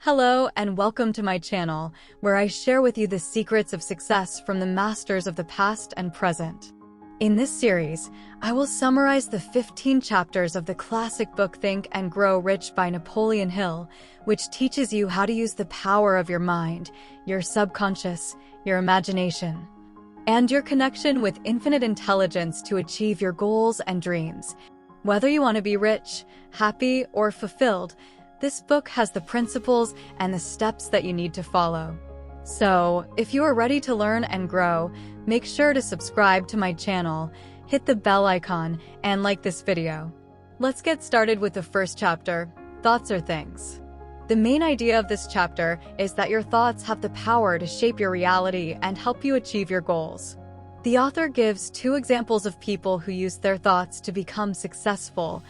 Hello and welcome to my channel, where I share with you the secrets of success from the masters of the past and present. In this series, I will summarize the 15 chapters of the classic book Think and Grow Rich by Napoleon Hill, which teaches you how to use the power of your mind, your subconscious, your imagination, and your connection with infinite intelligence to achieve your goals and dreams. Whether you want to be rich, happy, or fulfilled, this book has the principles and the steps that you need to follow. So, if you are ready to learn and grow, make sure to subscribe to my channel, hit the bell icon, and like this video. Let's get started with the first chapter, Thoughts Are Things. The main idea of this chapter is that your thoughts have the power to shape your reality and help you achieve your goals. The author gives two examples of people who used their thoughts to become successful: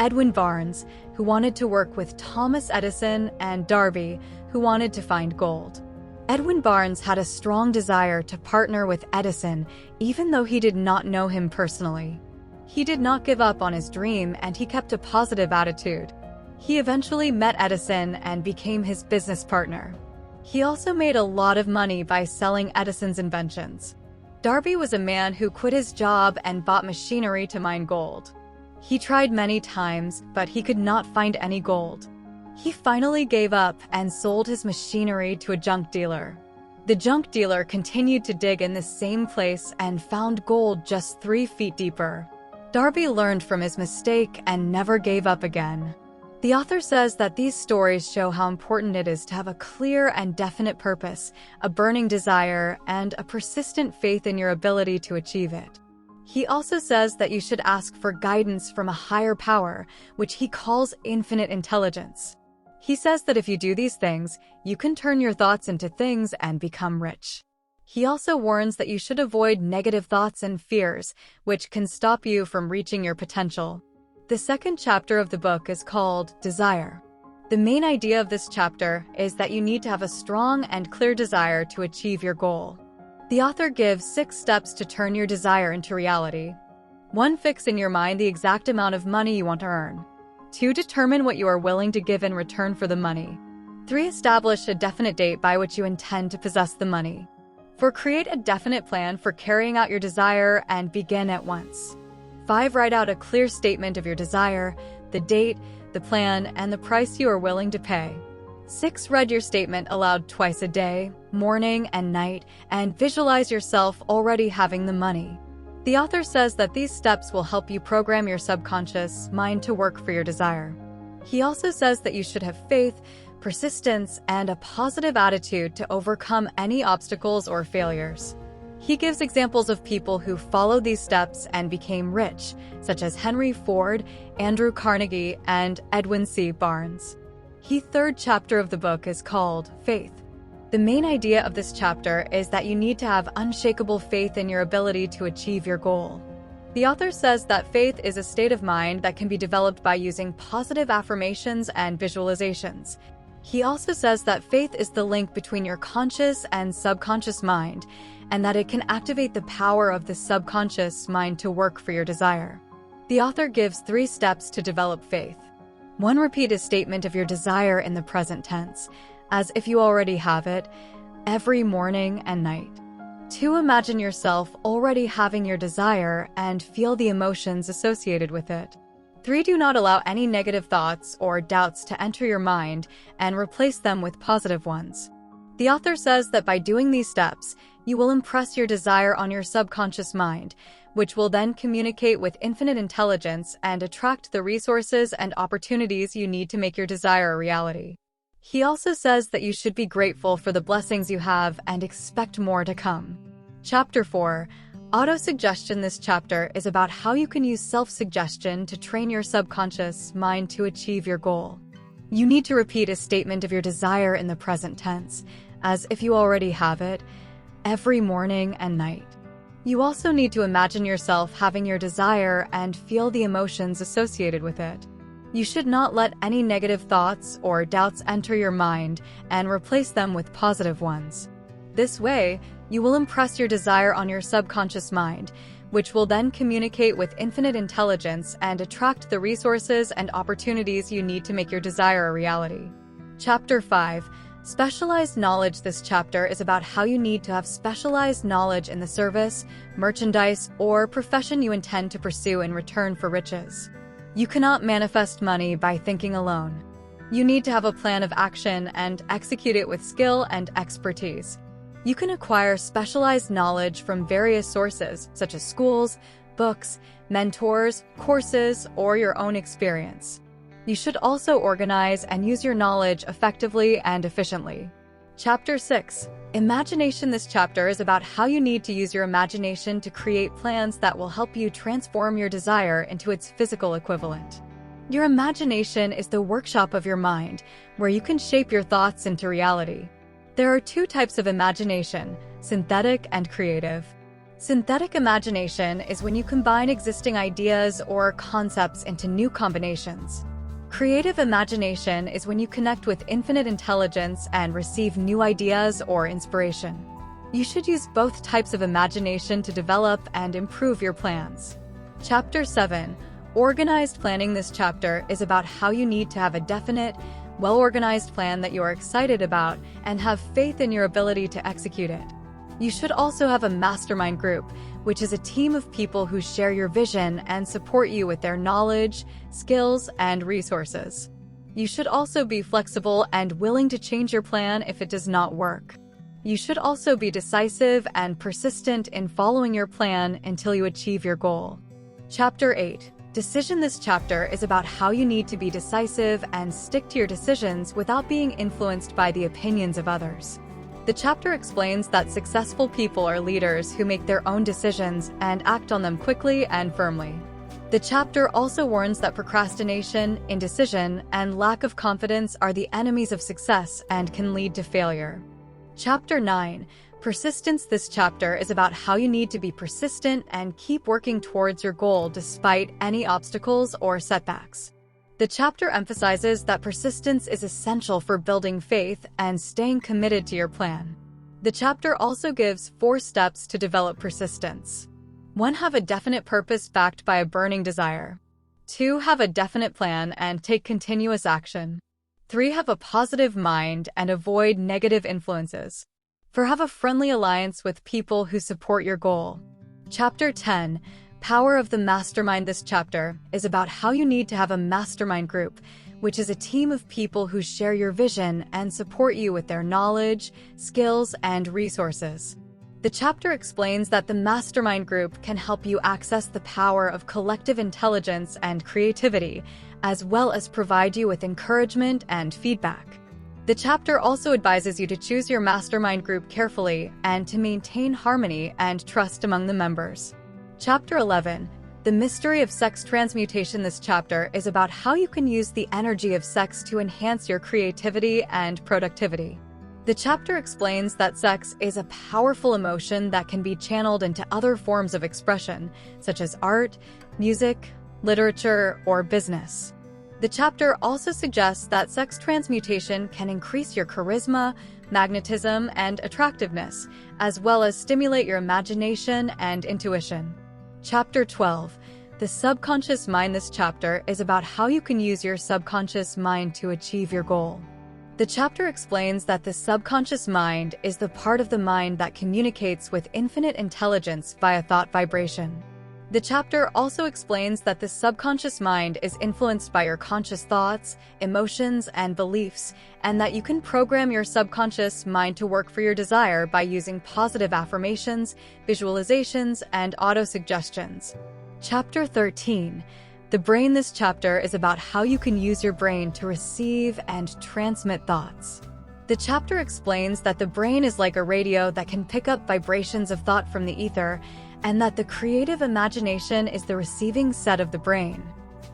Edwin Barnes, who wanted to work with Thomas Edison, and Darby, who wanted to find gold. Edwin Barnes had a strong desire to partner with Edison, even though he did not know him personally. He did not give up on his dream, and he kept a positive attitude. He eventually met Edison and became his business partner. He also made a lot of money by selling Edison's inventions. Darby was a man who quit his job and bought machinery to mine gold. He tried many times, but he could not find any gold. He finally gave up and sold his machinery to a junk dealer. The junk dealer continued to dig in the same place and found gold just 3 feet deeper. Darby learned from his mistake and never gave up again. The author says that these stories show how important it is to have a clear and definite purpose, a burning desire, and a persistent faith in your ability to achieve it. He also says that you should ask for guidance from a higher power, which he calls infinite intelligence. He says that if you do these things, you can turn your thoughts into things and become rich. He also warns that you should avoid negative thoughts and fears, which can stop you from reaching your potential. The second chapter of the book is called Desire. The main idea of this chapter is that you need to have a strong and clear desire to achieve your goal. The author gives 6 steps to turn your desire into reality. 1. Fix in your mind the exact amount of money you want to earn. 2. Determine what you are willing to give in return for the money. 3. Establish a definite date by which you intend to possess the money. 4. Create a definite plan for carrying out your desire and begin at once. 5. Write out a clear statement of your desire, the date, the plan, and the price you are willing to pay. 6. Read your statement aloud twice a day, morning and night, and visualize yourself already having the money. The author says that these steps will help you program your subconscious mind to work for your desire. He also says that you should have faith, persistence, and a positive attitude to overcome any obstacles or failures. He gives examples of people who followed these steps and became rich, such as Henry Ford, Andrew Carnegie, and Edwin C. Barnes. The third chapter of the book is called Faith. The main idea of this chapter is that you need to have unshakable faith in your ability to achieve your goal. The author says that faith is a state of mind that can be developed by using positive affirmations and visualizations. He also says that faith is the link between your conscious and subconscious mind, and that it can activate the power of the subconscious mind to work for your desire. The author gives 3 steps to develop faith. 1. Repeat a statement of your desire in the present tense, as if you already have it, every morning and night. 2. Imagine yourself already having your desire and feel the emotions associated with it. 3. Do not allow any negative thoughts or doubts to enter your mind and replace them with positive ones. The author says that by doing these steps, you will impress your desire on your subconscious mind, which will then communicate with infinite intelligence and attract the resources and opportunities you need to make your desire a reality. He also says that you should be grateful for the blessings you have and expect more to come. Chapter 4. Autosuggestion. This chapter is about how you can use self-suggestion to train your subconscious mind to achieve your goal. You need to repeat a statement of your desire in the present tense, as if you already have it, every morning and night. You also need to imagine yourself having your desire and feel the emotions associated with it. You should not let any negative thoughts or doubts enter your mind and replace them with positive ones. This way, you will impress your desire on your subconscious mind, which will then communicate with infinite intelligence and attract the resources and opportunities you need to make your desire a reality. Chapter 5. Specialized knowledge. This chapter is about how you need to have specialized knowledge in the service, merchandise, or profession you intend to pursue in return for riches. You cannot manifest money by thinking alone. You need to have a plan of action and execute it with skill and expertise. You can acquire specialized knowledge from various sources, such as schools, books, mentors, courses, or your own experience. You should also organize and use your knowledge effectively and efficiently. Chapter 6. Imagination. This chapter is about how you need to use your imagination to create plans that will help you transform your desire into its physical equivalent. Your imagination is the workshop of your mind, where you can shape your thoughts into reality. There are two types of imagination: synthetic and creative. Synthetic imagination is when you combine existing ideas or concepts into new combinations. Creative imagination is when you connect with infinite intelligence and receive new ideas or inspiration. You should use both types of imagination to develop and improve your plans. Chapter 7. Organized planning. This chapter is about how you need to have a definite, well-organized plan that you are excited about and have faith in your ability to execute it. You should also have a mastermind group, which is a team of people who share your vision and support you with their knowledge, skills, and resources. You should also be flexible and willing to change your plan if it does not work. You should also be decisive and persistent in following your plan until you achieve your goal. Chapter 8. Decision. This chapter is about how you need to be decisive and stick to your decisions without being influenced by the opinions of others. The chapter explains that successful people are leaders who make their own decisions and act on them quickly and firmly. The chapter also warns that procrastination, indecision, and lack of confidence are the enemies of success and can lead to failure. Chapter 9. Persistence. This chapter is about how you need to be persistent and keep working towards your goal despite any obstacles or setbacks. The chapter emphasizes that persistence is essential for building faith and staying committed to your plan. The chapter also gives 4 steps to develop persistence. 1. Have a definite purpose backed by a burning desire. 2. Have a definite plan and take continuous action. 3. Have a positive mind and avoid negative influences. 4. Have a friendly alliance with people who support your goal. Chapter 10. Power of the mastermind. This chapter is about how you need to have a mastermind group, which is a team of people who share your vision and support you with their knowledge, skills, and resources. The chapter explains that the mastermind group can help you access the power of collective intelligence and creativity, as well as provide you with encouragement and feedback. The chapter also advises you to choose your mastermind group carefully and to maintain harmony and trust among the members. Chapter 11. The mystery of sex transmutation. This chapter is about how you can use the energy of sex to enhance your creativity and productivity. The chapter explains that sex is a powerful emotion that can be channeled into other forms of expression, such as art, music, literature, or business. The chapter also suggests that sex transmutation can increase your charisma, magnetism, and attractiveness, as well as stimulate your imagination and intuition. Chapter 12. The subconscious mind. This chapter is about how you can use your subconscious mind to achieve your goal. The chapter explains that the subconscious mind is the part of the mind that communicates with infinite intelligence via thought vibration. The chapter also explains that the subconscious mind is influenced by your conscious thoughts, emotions, and beliefs, and that you can program your subconscious mind to work for your desire by using positive affirmations, visualizations, and auto-suggestions. Chapter 13. The brain. This chapter is about how you can use your brain to receive and transmit thoughts. The chapter explains that the brain is like a radio that can pick up vibrations of thought from the ether, and that the creative imagination is the receiving set of the brain.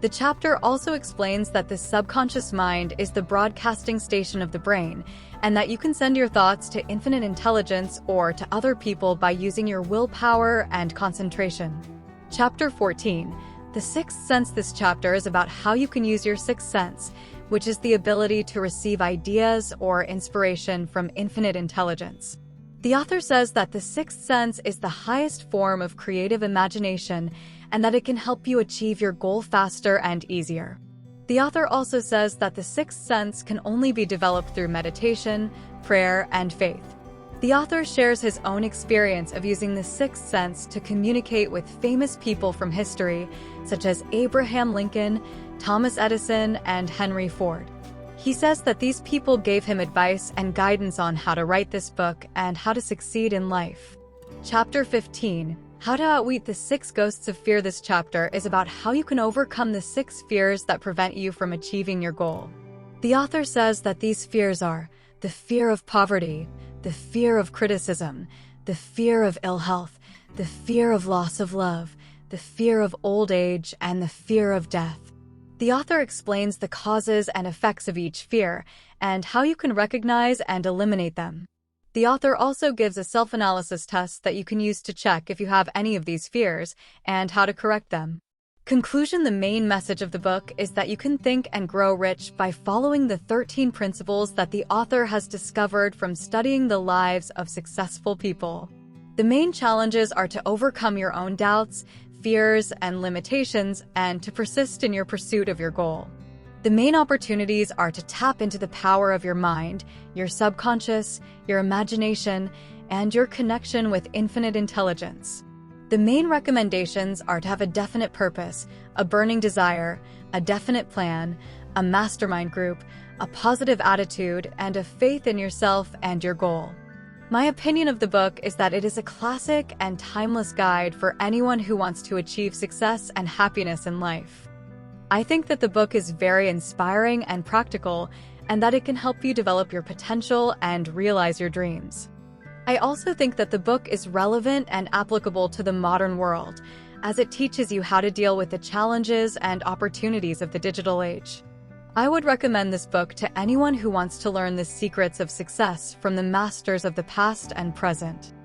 The chapter also explains that the subconscious mind is the broadcasting station of the brain, and that you can send your thoughts to infinite intelligence or to other people by using your willpower and concentration. Chapter 14. The Sixth Sense. This chapter is about how you can use your sixth sense, which is the ability to receive ideas or inspiration from infinite intelligence. The author says that the sixth sense is the highest form of creative imagination and that it can help you achieve your goal faster and easier. The author also says that the sixth sense can only be developed through meditation, prayer, and faith. The author shares his own experience of using the sixth sense to communicate with famous people from history, such as Abraham Lincoln, Thomas Edison, and Henry Ford. He says that these people gave him advice and guidance on how to write this book and how to succeed in life. Chapter 15, How to Outwit the 6 Ghosts of Fear. This chapter is about how you can overcome the 6 fears that prevent you from achieving your goal. The author says that these fears are the fear of poverty, the fear of criticism, the fear of ill health, the fear of loss of love, the fear of old age, and the fear of death. The author explains the causes and effects of each fear and how you can recognize and eliminate them. The author also gives a self-analysis test that you can use to check if you have any of these fears and how to correct them. Conclusion: the main message of the book is that you can think and grow rich by following the 13 principles that the author has discovered from studying the lives of successful people. The main challenges are to overcome your own doubts, fears, and limitations, and to persist in your pursuit of your goal. The main opportunities are to tap into the power of your mind, your subconscious, your imagination, and your connection with infinite intelligence. The main recommendations are to have a definite purpose, a burning desire, a definite plan, a mastermind group, a positive attitude, and a faith in yourself and your goal. My opinion of the book is that it is a classic and timeless guide for anyone who wants to achieve success and happiness in life. I think that the book is very inspiring and practical, and that it can help you develop your potential and realize your dreams. I also think that the book is relevant and applicable to the modern world, as it teaches you how to deal with the challenges and opportunities of the digital age. I would recommend this book to anyone who wants to learn the secrets of success from the masters of the past and present.